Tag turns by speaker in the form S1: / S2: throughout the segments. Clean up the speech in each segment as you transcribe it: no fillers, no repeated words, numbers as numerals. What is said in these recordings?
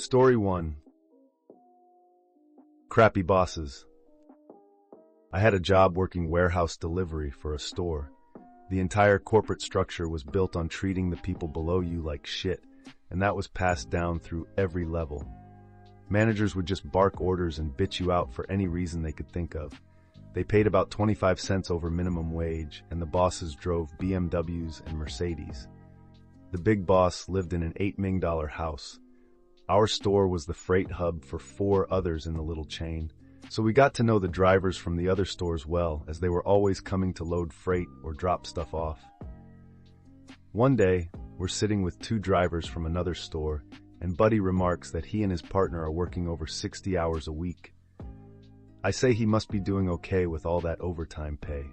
S1: Story 1. Crappy bosses. I had a job working warehouse delivery for a store. The entire corporate structure was built on treating the people below you like shit, and that was passed down through every level. Managers would just bark orders and bitch you out for any reason they could think of. They paid about 25 cents over minimum wage, and the bosses drove BMWs and Mercedes. The big boss lived in an $8 million house. Our store was the freight hub for 4 others in the little chain, so we got to know the drivers from the other stores well, as they were always coming to load freight or drop stuff off. One day, we're sitting with 2 drivers from another store, and Buddy remarks that he and his partner are working over 60 hours a week. I say he must be doing okay with all that overtime pay.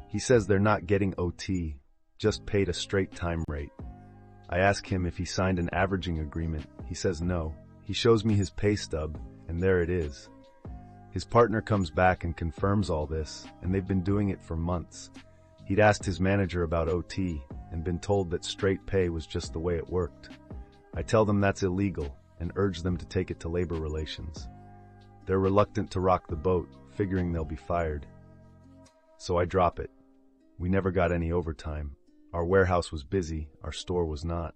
S1: He says they're not getting OT, just paid a straight time rate. I ask him if he signed an averaging agreement. He says no. He shows me his pay stub, and there it is. His partner comes back and confirms all this, and they've been doing it for months. He'd asked his manager about OT, and been told that straight pay was just the way it worked. I tell them that's illegal, and urge them to take it to labor relations. They're reluctant to rock the boat, figuring they'll be fired. So I drop it. We never got any overtime. Our warehouse was busy, our store was not.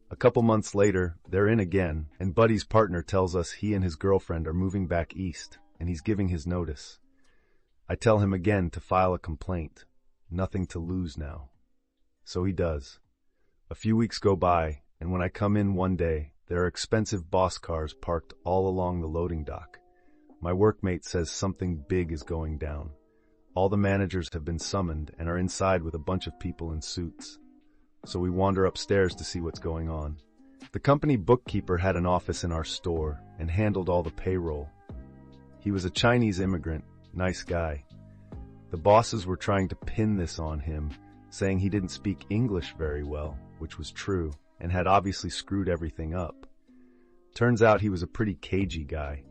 S1: A couple months later, they're in again, and Buddy's partner tells us he and his girlfriend are moving back east, and he's giving his notice. I tell him again to file a complaint. Nothing to lose now. So he does. A few weeks go by, and when I come in one day, there are expensive boss cars parked all along the loading dock. My workmate says something big is going down. All the managers have been summoned and are inside with a bunch of people in suits. So we wander upstairs to see what's going on. The company bookkeeper had an office in our store and handled all the payroll. He was a Chinese immigrant, nice guy. The bosses were trying to pin this on him, saying he didn't speak English very well, which was true, and had obviously screwed everything up. Turns out he was a pretty cagey guy.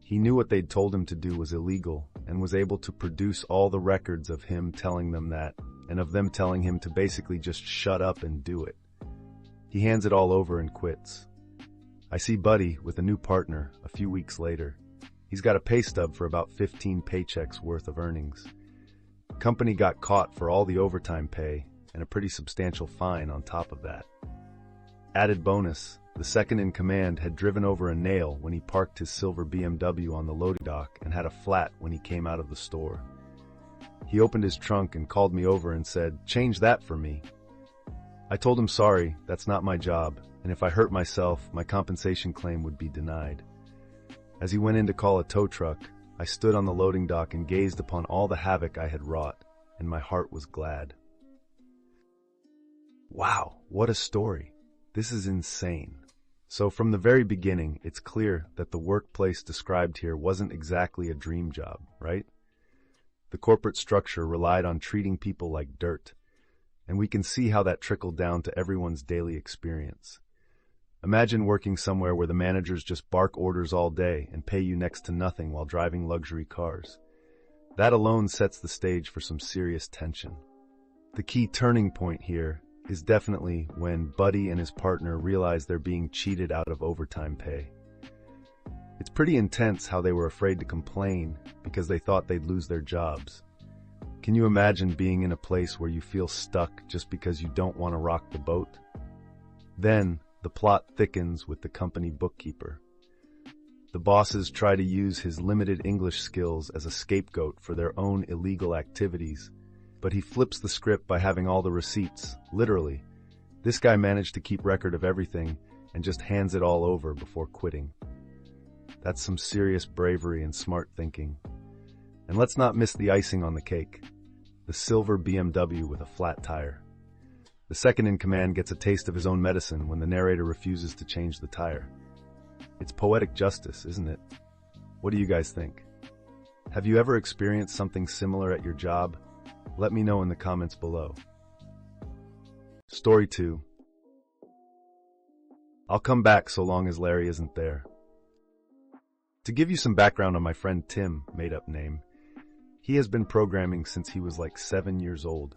S1: He knew what they'd told him to do was illegal and was able to produce all the records of him telling them that, and of them telling him to basically just shut up and do it. He hands it all over and quits. I see Buddy with a new partner a few weeks later. He's got a pay stub for about 15 paychecks worth of earnings. Company got caught for all the overtime pay and a pretty substantial fine on top of that. Added bonus, the second in command had driven over a nail when he parked his silver BMW on the loading dock and had a flat when he came out of the store. He opened his trunk and called me over and said, "Change that for me." I told him sorry, that's not my job, and if I hurt myself, my compensation claim would be denied. As he went in to call a tow truck, I stood on the loading dock and gazed upon all the havoc I had wrought, and my heart was glad. Wow, what a story. This is insane. So from the very beginning, it's clear that the workplace described here wasn't exactly a dream job, right? The corporate structure relied on treating people like dirt, and we can see how that trickled down to everyone's daily experience. Imagine working somewhere where the managers just bark orders all day and pay you next to nothing while driving luxury cars. That alone sets the stage for some serious tension. The key turning point here is definitely when Buddy and his partner realize they're being cheated out of overtime pay. It's pretty intense how they were afraid to complain because they thought they'd lose their jobs. Can you imagine being in a place where you feel stuck just because you don't want to rock the boat? Then, the plot thickens with the company bookkeeper. The bosses try to use his limited English skills as a scapegoat for their own illegal activities, but he flips the script by having all the receipts, literally. This guy managed to keep record of everything and just hands it all over before quitting. That's some serious bravery and smart thinking. And let's not miss the icing on the cake, the silver BMW with a flat tire. The second in command gets a taste of his own medicine when the narrator refuses to change the tire. It's poetic justice, isn't it? What do you guys think? Have you ever experienced something similar at your job? Let me know in the comments below. Story 2. I'll come back so long as Larry isn't there. To give you some background on my friend Tim, made-up name, he has been programming since he was like 7 years old.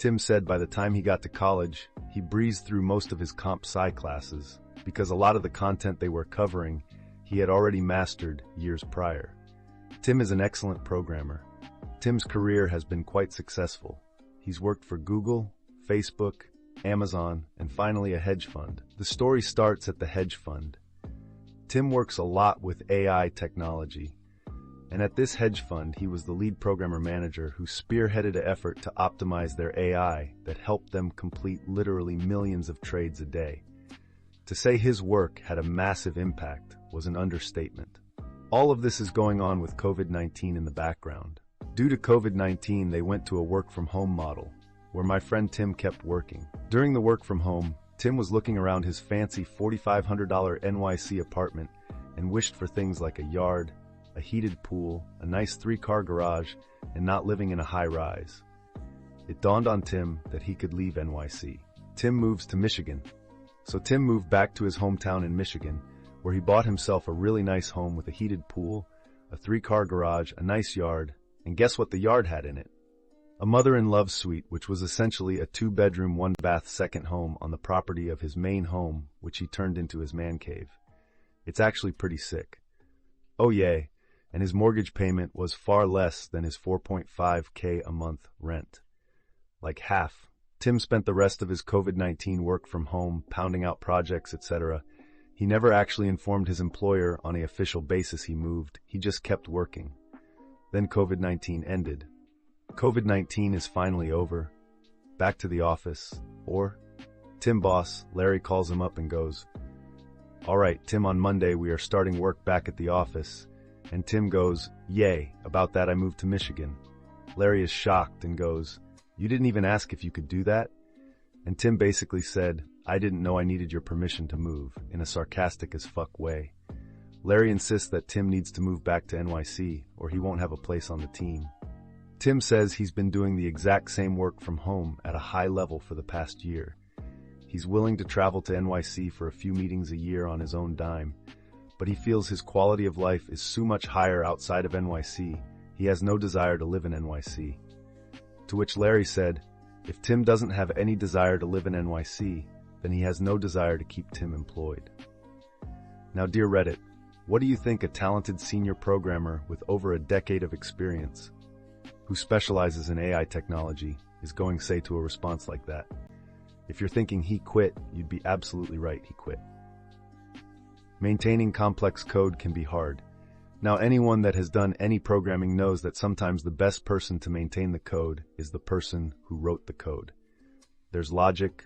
S1: Tim said by the time he got to college, he breezed through most of his comp sci classes because a lot of the content they were covering he had already mastered years prior. Tim is an excellent programmer. Tim's career has been quite successful. He's worked for Google, Facebook, Amazon, and finally a hedge fund. The story starts at the hedge fund. Tim works a lot with AI technology, and at this hedge fund he was the lead programmer manager who spearheaded an effort to optimize their AI that helped them complete literally millions of trades a day. To say his work had a massive impact was an understatement. All of this is going on with COVID-19 in the background. Due to COVID-19, they went to a work-from-home model, where my friend Tim kept working. During the work from home, Tim was looking around his fancy $4,500 NYC apartment and wished for things like a yard, a heated pool, a nice 3-car garage, and not living in a high-rise. It dawned on Tim that he could leave NYC. Tim moves to Michigan. So Tim moved back to his hometown in Michigan, where he bought himself a really nice home with a heated pool, a 3-car garage, a nice yard, and guess what the yard had in it? A mother-in-love suite, which was essentially a 2-bedroom, 1-bath second home on the property of his main home, which he turned into his man cave. It's actually pretty sick. Oh yay, and his mortgage payment was far less than his $4.5K a month rent. Like half. Tim spent the rest of his COVID-19 work from home, pounding out projects, etc. He never actually informed his employer on an official basis he moved, he just kept working. Then COVID-19 ended. COVID-19 is finally over. Back to the office. Or, Tim boss, Larry calls him up and goes, "All right, Tim, on Monday we are starting work back at the office." And Tim goes, "Yay, about that I moved to Michigan." Larry is shocked and goes, "You didn't even ask if you could do that?" And Tim basically said, "I didn't know I needed your permission to move," in a sarcastic as fuck way. Larry insists that Tim needs to move back to NYC or he won't have a place on the team. Tim says he's been doing the exact same work from home at a high level for the past year. He's willing to travel to NYC for a few meetings a year on his own dime, but he feels his quality of life is so much higher outside of NYC, he has no desire to live in NYC. To which Larry said, if Tim doesn't have any desire to live in NYC, then he has no desire to keep Tim employed. Now, dear Reddit, what do you think a talented senior programmer with over a decade of experience, who specializes in AI technology, is going to say to a response like that? If you're thinking he quit, you'd be absolutely right, he quit. Maintaining complex code can be hard. Now, anyone that has done any programming knows that sometimes the best person to maintain the code is the person who wrote the code. There's logic,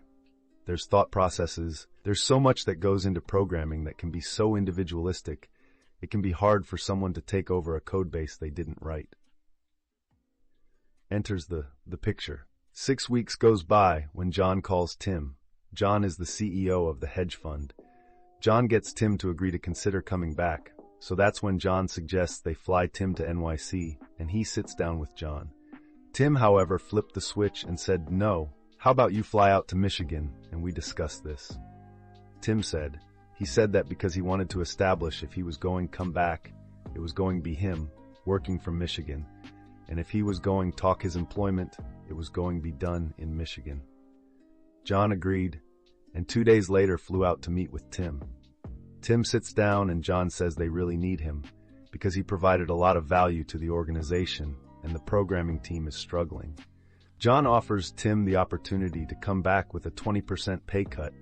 S1: there's thought processes, there's so much that goes into programming that can be so individualistic, it can be hard for someone to take over a code base they didn't write. Enters the picture. 6 weeks goes by when John calls Tim. John is the CEO of the hedge fund. John gets Tim to agree to consider coming back, so that's when John suggests they fly Tim to NYC, and he sits down with John. Tim, however, flipped the switch and said, "No, how about you fly out to Michigan, and we discuss this?" Tim said, he said that because he wanted to establish if he was going to come back, it was going to be him, working from Michigan, and if he was going to talk his employment, it was going to be done in Michigan. John agreed, and 2 days later flew out to meet with Tim. Tim sits down and John says they really need him because he provided a lot of value to the organization and the programming team is struggling. John offers Tim the opportunity to come back with a 20% pay cut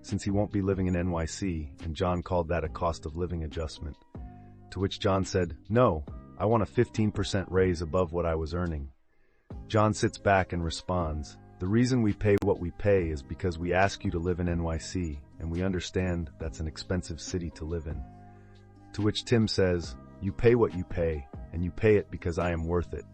S1: since he won't be living in NYC, and John called that a cost of living adjustment. To which John said, "No, I want a 15% raise above what I was earning." John sits back and responds, "The reason we pay what we pay is because we ask you to live in NYC, and we understand that's an expensive city to live in." To which Tim says, "You pay what you pay, and you pay it because I am worth it.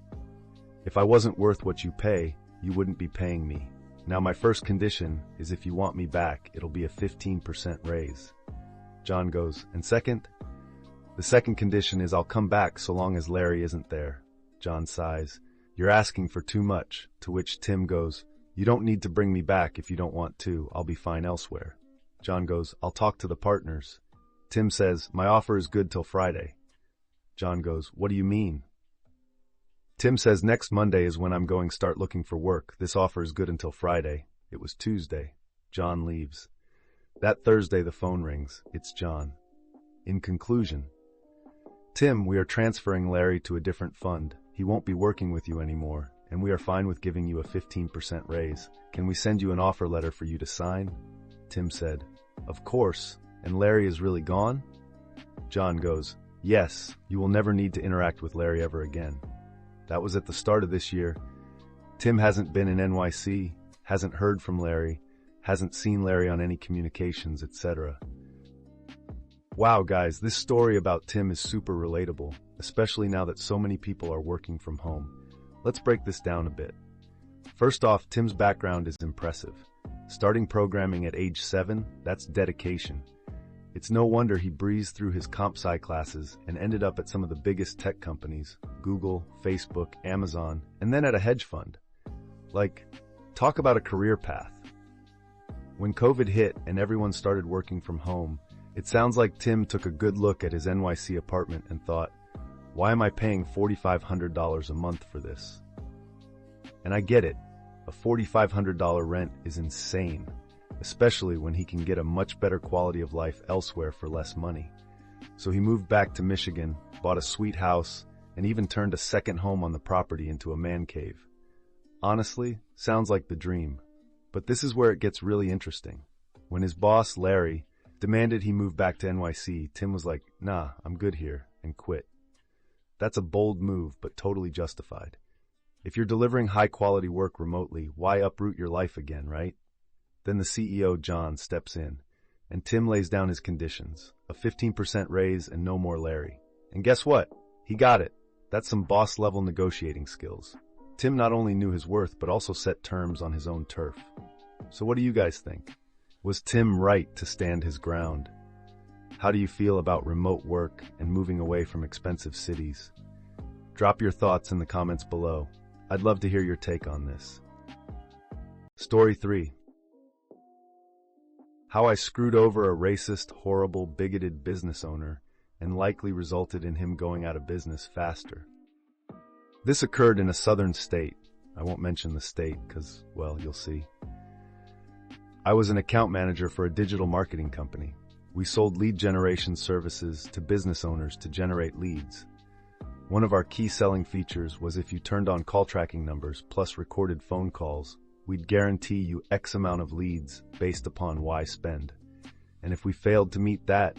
S1: If I wasn't worth what you pay, you wouldn't be paying me. Now my first condition is if you want me back, it'll be a 15% raise." John goes, "And second?" "The second condition is I'll come back so long as Larry isn't there." John sighs, "You're asking for too much." To which Tim goes, "You don't need to bring me back if you don't want to. I'll be fine elsewhere." John goes, "I'll talk to the partners." Tim says, "My offer is good till Friday." John goes, "What do you mean?" Tim says next Monday is when I'm going to start looking for work. This offer is good until Friday. It was Tuesday. John leaves. That Thursday the phone rings. It's John. In conclusion, Tim, we are transferring Larry to a different fund. He won't be working with you anymore, and we are fine with giving you a 15% raise. Can we send you an offer letter for you to sign? Tim said, of course. And Larry is really gone? John goes, yes, you will never need to interact with Larry ever again. That was at the start of this year. Tim hasn't been in NYC, hasn't heard from Larry, hasn't seen Larry on any communications, etc. Wow, guys, this story about Tim is super relatable, especially now that so many people are working from home. Let's break this down a bit. First off, Tim's background is impressive. Starting programming at age 7, that's dedication. It's no wonder he breezed through his comp sci classes and ended up at some of the biggest tech companies, Google, Facebook, Amazon, and then at a hedge fund. Talk about a career path. When COVID hit and everyone started working from home, it sounds like Tim took a good look at his NYC apartment and thought, why am I paying $4,500 a month for this? And I get it, a $4,500 rent is insane, especially when he can get a much better quality of life elsewhere for less money. So he moved back to Michigan, bought a sweet house, and even turned a second home on the property into a man cave. Honestly, sounds like the dream. But this is where it gets really interesting. When his boss, Larry, demanded he move back to NYC, Tim was like, nah, I'm good here, and quit. That's a bold move, but totally justified. If you're delivering high-quality work remotely, why uproot your life again, right? Then the CEO, John, steps in, and Tim lays down his conditions, a 15% raise and no more Larry. And guess what? He got it. That's some boss-level negotiating skills. Tim not only knew his worth, but also set terms on his own turf. So what do you guys think? Was Tim right to stand his ground? How do you feel about remote work and moving away from expensive cities? Drop your thoughts in the comments below. I'd love to hear your take on this. Story 3. How I screwed over a racist, horrible, bigoted business owner and likely resulted in him going out of business faster. This occurred in a southern state. I won't mention the state because, well, you'll see. I was an account manager for a digital marketing company. We sold lead generation services to business owners to generate leads. One of our key selling features was if you turned on call tracking numbers plus recorded phone calls, we'd guarantee you X amount of leads based upon Y spend. And if we failed to meet that,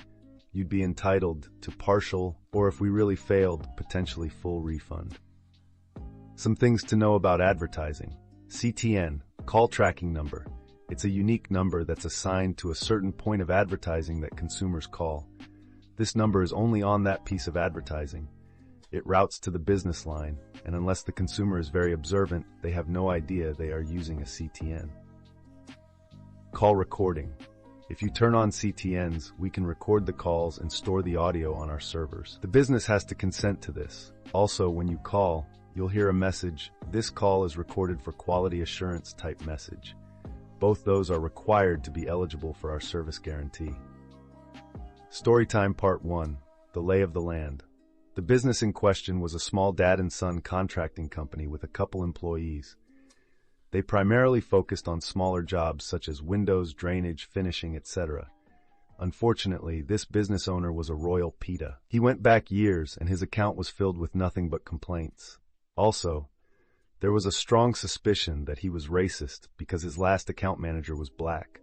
S1: you'd be entitled to partial, or if we really failed, potentially full refund. Some things to know about advertising. CTN, call tracking number. It's a unique number that's assigned to a certain point of advertising that consumers call. This number is only on that piece of advertising. It routes to the business line, and unless the consumer is very observant, they have no idea they are using a CTN. Call recording. If you turn on CTNs, we can record the calls and store the audio on our servers. The business has to consent to this. Also, when you call, you'll hear a message, this call is recorded for quality assurance type message. Both those are required to be eligible for our service guarantee. Storytime Part 1, The Lay of the Land. The business in question was a small dad and son contracting company with a couple employees. They primarily focused on smaller jobs such as windows, drainage, finishing, etc. Unfortunately, this business owner was a royal PETA. He went back years and his account was filled with nothing but complaints. Also, there was a strong suspicion that he was racist because his last account manager was black.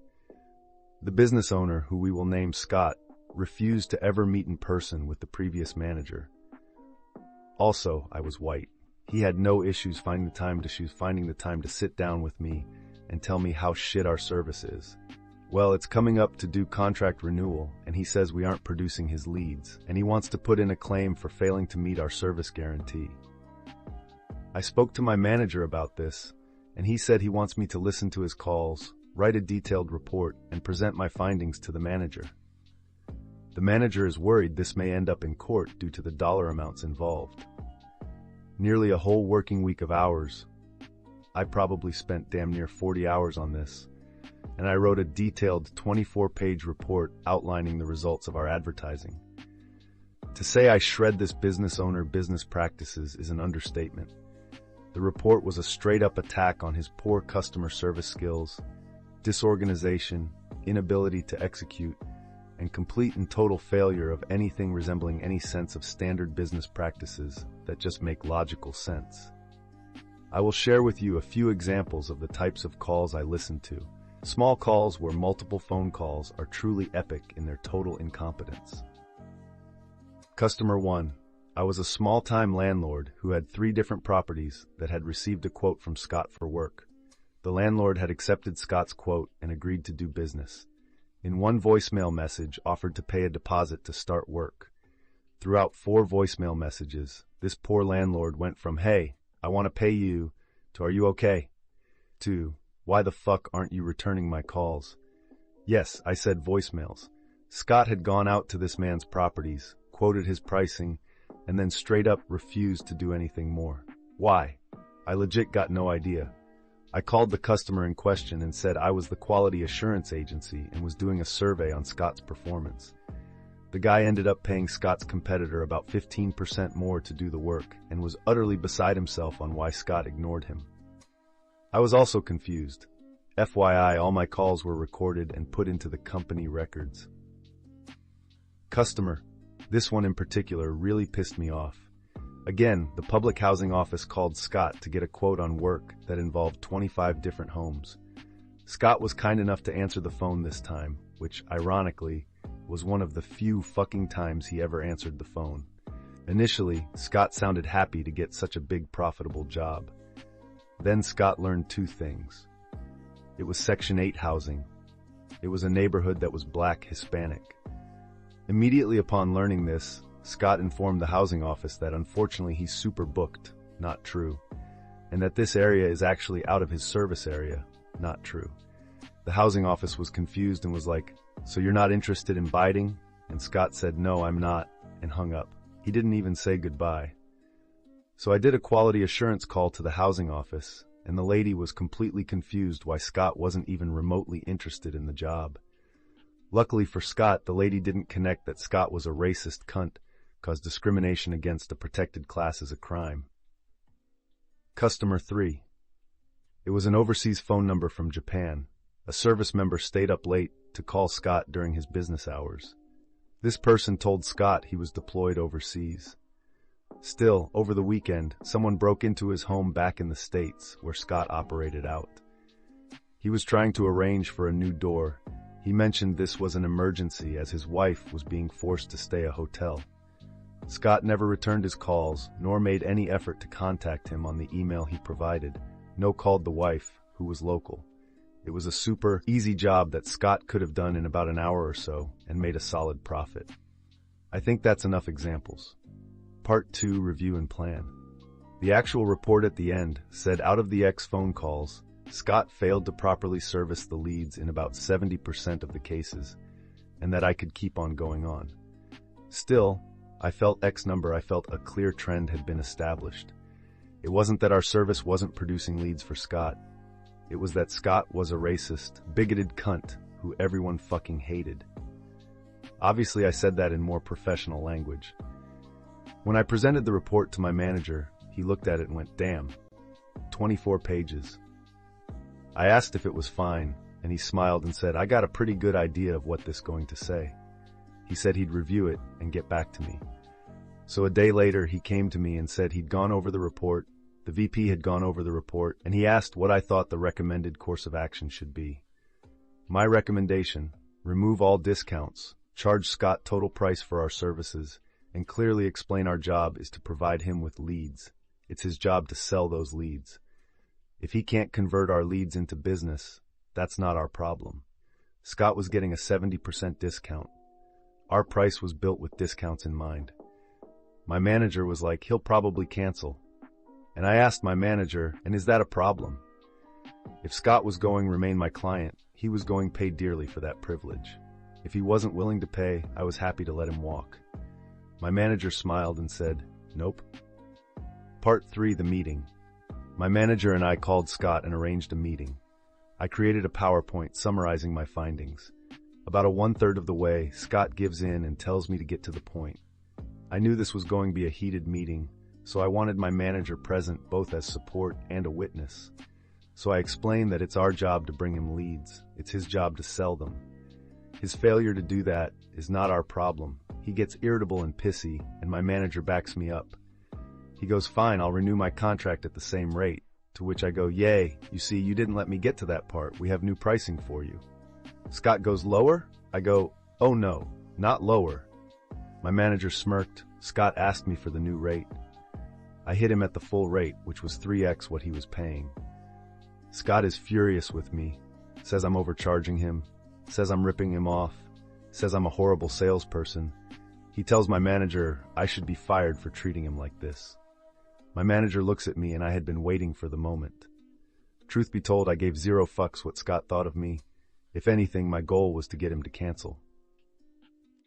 S1: The business owner, who we will name Scott, refused to ever meet in person with the previous manager. Also, I was white. He had no issues finding the time to sit down with me and tell me how shit our service is. Well, it's coming up to do contract renewal, and he says we aren't producing his leads, and he wants to put in a claim for failing to meet our service guarantee. I spoke to my manager about this, and he said he wants me to listen to his calls, write a detailed report, and present my findings to the manager. The manager is worried this may end up in court due to the dollar amounts involved. Nearly a whole working week of hours. I probably spent damn near 40 hours on this, and I wrote a detailed 24-page report outlining the results of our advertising. To say I shred this business owner business practices is an understatement. The report was a straight-up attack on his poor customer service skills, disorganization, inability to execute, and complete and total failure of anything resembling any sense of standard business practices that just make logical sense. I will share with you a few examples of the types of calls I listened to. Small calls where multiple phone calls are truly epic in their total incompetence. Customer 1. I was a small-time landlord who had 3 different properties that had received a quote from Scott for work. The landlord had accepted Scott's quote and agreed to do business. In one voicemail message, offered to pay a deposit to start work. Throughout 4 voicemail messages, this poor landlord went from, "Hey, I want to pay you," to "Are you okay?" to, "Why the fuck aren't you returning my calls?" Yes, I said voicemails. Scott had gone out to this man's properties, quoted his pricing, and then straight up refused to do anything more. Why? I legit got no idea. I called the customer in question and said I was the quality assurance agency and was doing a survey on Scott's performance. The guy ended up paying Scott's competitor about 15% more to do the work and was utterly beside himself on why Scott ignored him. I was also confused. FYI, all my calls were recorded and put into the company records. Customer. This one in particular really pissed me off. Again, the public housing office called Scott to get a quote on work that involved 25 different homes. Scott was kind enough to answer the phone this time, which, ironically, was one of the few fucking times he ever answered the phone. Initially, Scott sounded happy to get such a big profitable job. Then Scott learned 2 things. It was Section 8 housing. It was a neighborhood that was Black Hispanic. Immediately upon learning this, Scott informed the housing office that unfortunately he's super booked, not true, and that this area is actually out of his service area, not true. The housing office was confused and was like, "So you're not interested in biting?" And Scott said, "No, I'm not," and hung up. He didn't even say goodbye. So I did a quality assurance call to the housing office, and the lady was completely confused why Scott wasn't even remotely interested in the job. Luckily for Scott, the lady didn't connect that Scott was a racist cunt, cause discrimination against a protected class is a crime. Customer 3. It was an overseas phone number from Japan. A service member stayed up late to call Scott during his business hours. This person told Scott he was deployed overseas. Still, over the weekend, someone broke into his home back in the States, where Scott operated out. He was trying to arrange for a new door. He mentioned this was an emergency as his wife was being forced to stay a hotel. Scott never returned his calls, nor made any effort to contact him on the email he provided. No called the wife, who was local. It was a super easy job that Scott could have done in about an hour or so and made a solid profit. I think that's enough examples. Part 2, Review and Plan. The actual report at the end said out of the X phone calls, Scott failed to properly service the leads in about 70% of the cases, and that I could keep on going on. Still, I felt a clear trend had been established. It wasn't that our service wasn't producing leads for Scott. It was that Scott was a racist, bigoted cunt who everyone fucking hated. Obviously, I said that in more professional language. When I presented the report to my manager, he looked at it and went, "Damn, 24 pages. I asked if it was fine, and he smiled and said, "I got a pretty good idea of what this is going to say." He said he'd review it and get back to me. So a day later, he came to me and said he'd gone over the report, the VP had gone over the report, and he asked what I thought the recommended course of action should be. My recommendation: remove all discounts, charge Scott total price for our services, and clearly explain our job is to provide him with leads. It's his job to sell those leads. If he can't convert our leads into business, that's not our problem. Scott was getting a 70% discount. Our price was built with discounts in mind. My manager was like, "He'll probably cancel." And I asked my manager, "And is that a problem?" If Scott was going remain my client, he was going pay dearly for that privilege. If he wasn't willing to pay, I was happy to let him walk. My manager smiled and said, "Nope." Part 3, the meeting. My manager and I called Scott and arranged a meeting. I created a PowerPoint summarizing my findings. About a 1/3 of the way, Scott gives in and tells me to get to the point. I knew this was going to be a heated meeting, so I wanted my manager present both as support and a witness. So I explained that it's our job to bring him leads. It's his job to sell them. His failure to do that is not our problem. He gets irritable and pissy, and my manager backs me up. He goes, fine, I'll renew my contract at the same rate. To which I go, yay, you see, you didn't let me get to that part. We have new pricing for you. Scott goes, lower? I go, oh no, not lower. My manager smirked. Scott asked me for the new rate. I hit him at the full rate, which was 3x what he was paying. Scott is furious with me, says I'm overcharging him, says I'm ripping him off, says I'm a horrible salesperson. He tells my manager I should be fired for treating him like this. My manager looks at me, and I had been waiting for the moment. Truth be told, I gave zero fucks what Scott thought of me. If anything, my goal was to get him to cancel.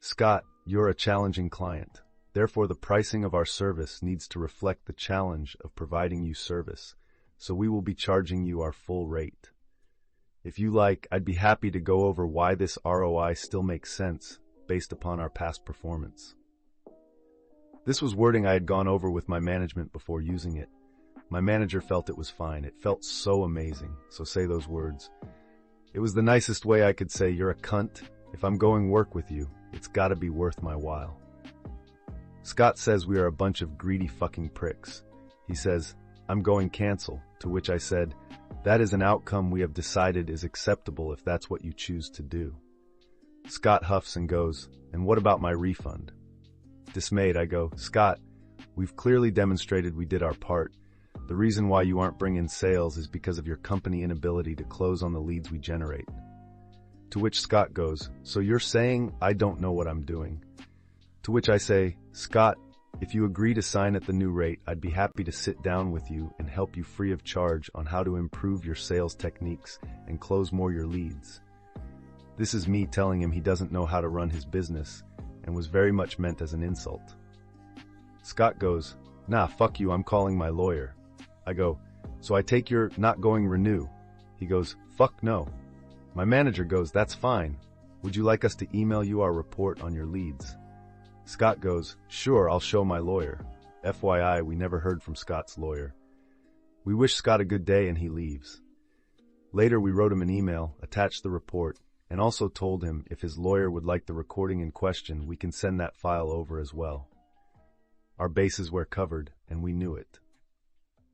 S1: Scott, you're a challenging client. Therefore, the pricing of our service needs to reflect the challenge of providing you service, so we will be charging you our full rate. If you like, I'd be happy to go over why this ROI still makes sense based upon our past performance. This was wording I had gone over with my management before using it. My manager felt it was fine. It felt so amazing, so say those words. It was the nicest way I could say, you're a cunt. If I'm going work with you, it's gotta be worth my while. Scott says we are a bunch of greedy fucking pricks. He says, I'm going cancel, to which I said, that is an outcome we have decided is acceptable if that's what you choose to do. Scott huffs and goes, and what about my refund? Dismayed, I go, Scott, we've clearly demonstrated we did our part. The reason why you aren't bringing sales is because of your company inability to close on the leads we generate. To which Scott goes, so you're saying I don't know what I'm doing? To which I say, Scott, if you agree to sign at the new rate, I'd be happy to sit down with you and help you free of charge on how to improve your sales techniques and close more your leads. This is me telling him he doesn't know how to run his business and was very much meant as an insult. Scott goes, nah, fuck you, I'm calling my lawyer. I go, so I take your not going renew. He goes, fuck no. My manager goes, that's fine. Would you like us to email you our report on your leads? Scott goes, sure, I'll show my lawyer. FYI, we never heard from Scott's lawyer. We wish Scott a good day and he leaves. Later, we wrote him an email, attached the report, and also told him if his lawyer would like the recording in question, we can send that file over as well. Our bases were covered, and we knew it.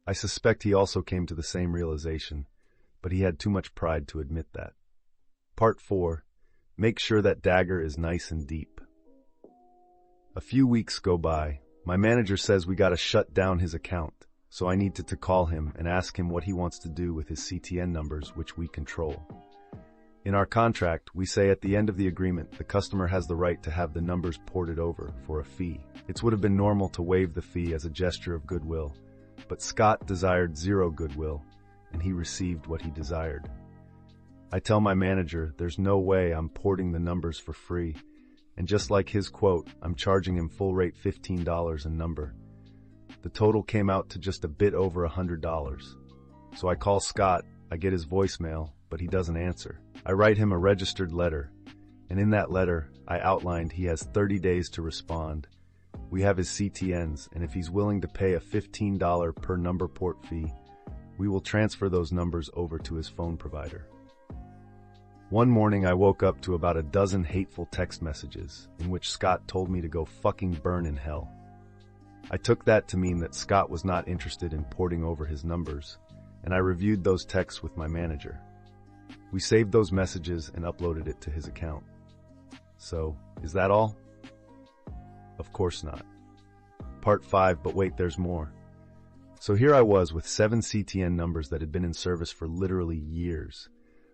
S1: I suspect he also came to the same realization, but he had too much pride to admit that. Part 4. Make sure that dagger is nice and deep. A few weeks go by. My manager says we gotta shut down his account, so I need to call him and ask him what he wants to do with his CTN numbers, which we control. In our contract, we say at the end of the agreement, the customer has the right to have the numbers ported over for a fee. It would have been normal to waive the fee as a gesture of goodwill, but Scott desired zero goodwill, and he received what he desired. I tell my manager there's no way I'm porting the numbers for free, and just like his quote, I'm charging him full rate $15 a number. The total came out to just a bit over $100. So I call Scott, I get his voicemail, but he doesn't answer. I write him a registered letter, and in that letter, I outlined he has 30 days to respond. We have his CTNs, and if he's willing to pay a $15 per number port fee, we will transfer those numbers over to his phone provider. One morning, I woke up to about a dozen hateful text messages in which Scott told me to go fucking burn in hell. I took that to mean that Scott was not interested in porting over his numbers, and I reviewed those texts with my manager. We saved those messages and uploaded it to his account. So, is that all? Of course not. Part 5, but wait, there's more. So here I was with 7 CTN numbers that had been in service for literally years.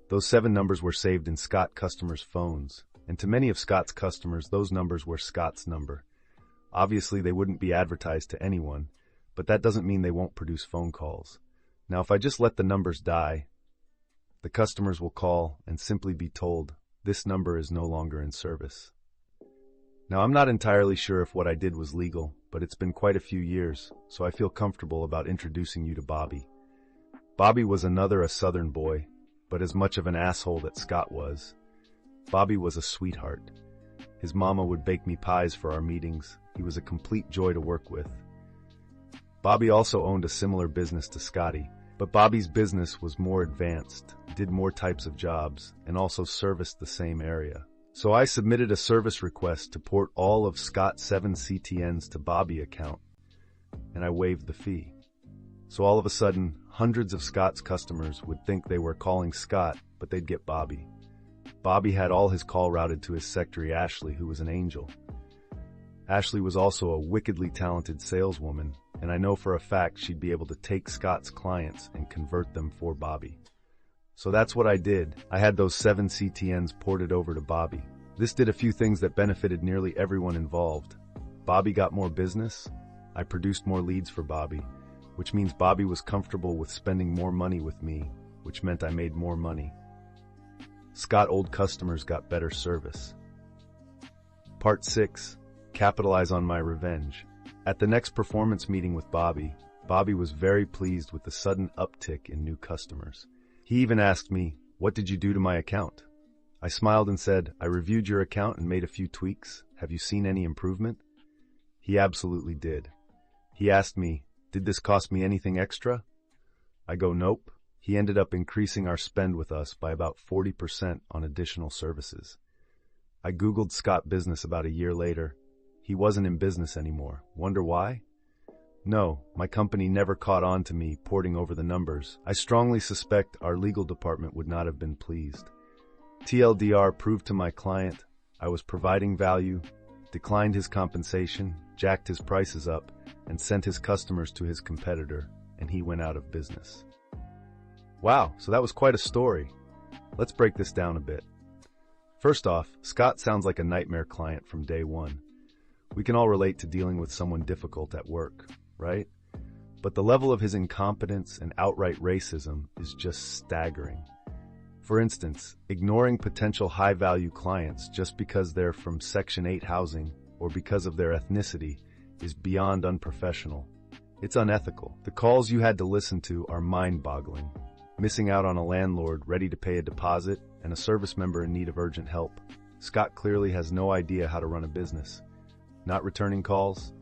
S1: Those 7 numbers were saved in Scott customers' phones, and to many of Scott's customers, those numbers were Scott's number. Obviously, they wouldn't be advertised to anyone, but that doesn't mean they won't produce phone calls. Now, if I just let the numbers die, the customers will call and simply be told, this number is no longer in service. Now, I'm not entirely sure if what I did was legal, but it's been quite a few years, so I feel comfortable about introducing you to Bobby. Bobby was a Southern boy, but as much of an asshole that Scott was. Bobby was a sweetheart. His mama would bake me pies for our meetings. He was a complete joy to work with. Bobby also owned a similar business to Scotty, but Bobby's business was more advanced, did more types of jobs, and also serviced the same area. So I submitted a service request to port all of Scott's 7 CTNs to Bobby account, and I waived the fee. So all of a sudden, hundreds of Scott's customers would think they were calling Scott, but they'd get Bobby. Bobby had all his call routed to his secretary Ashley, who was an angel. Ashley was also a wickedly talented saleswoman, and I know for a fact she'd be able to take Scott's clients and convert them for Bobby. So that's what I did. I had those 7 CTNs ported over to Bobby. This did a few things that benefited nearly everyone involved. Bobby got more business. I produced more leads for Bobby, which means Bobby was comfortable with spending more money with me, which meant I made more money. Scott old customers got better service. Part 6. Capitalize on my revenge. At the next performance meeting with Bobby, Bobby was very pleased with the sudden uptick in new customers. He even asked me, "What did you do to my account?" I smiled and said, "I reviewed your account and made a few tweaks. Have you seen any improvement?" He absolutely did. He asked me, "Did this cost me anything extra?" I go, "Nope." He ended up increasing our spend with us by about 40% on additional services. I Googled Scott business about a year later. He wasn't in business anymore. Wonder why? No, my company never caught on to me porting over the numbers. I strongly suspect our legal department would not have been pleased. TLDR proved to my client I was providing value, declined his compensation, jacked his prices up, and sent his customers to his competitor, and he went out of business. Wow, so that was quite a story. Let's break this down a bit. First off, Scott sounds like a nightmare client from day one. We can all relate to dealing with someone difficult at work, right? But the level of his incompetence and outright racism is just staggering. For instance, ignoring potential high-value clients just because they're from Section 8 housing or because of their ethnicity is beyond unprofessional. It's unethical. The calls you had to listen to are mind-boggling. Missing out on a landlord ready to pay a deposit and a service member in need of urgent help. Scott clearly has no idea how to run a business. Not returning calls?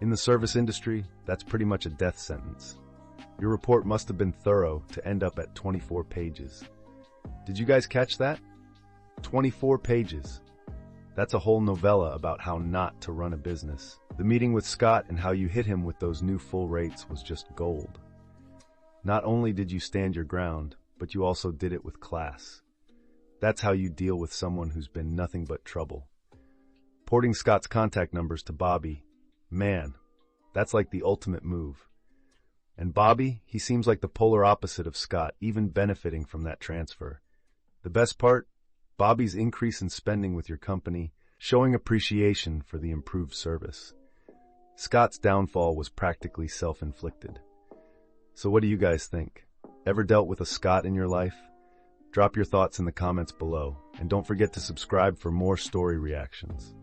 S1: In the service industry, that's pretty much a death sentence. Your report must have been thorough to end up at 24 pages. Did you guys catch that? 24 pages. That's a whole novella about how not to run a business. The meeting with Scott and how you hit him with those new full rates was just gold. Not only did you stand your ground, but you also did it with class. That's how you deal with someone who's been nothing but trouble. Porting Scott's contact numbers to Bobby, man, that's like the ultimate move. And Bobby, he seems like the polar opposite of Scott, even benefiting from that transfer. The best part? Bobby's increase in spending with your company, showing appreciation for the improved service. Scott's downfall was practically self-inflicted. So what do you guys think? Ever dealt with a Scott in your life? Drop your thoughts in the comments below, and don't forget to subscribe for more story reactions.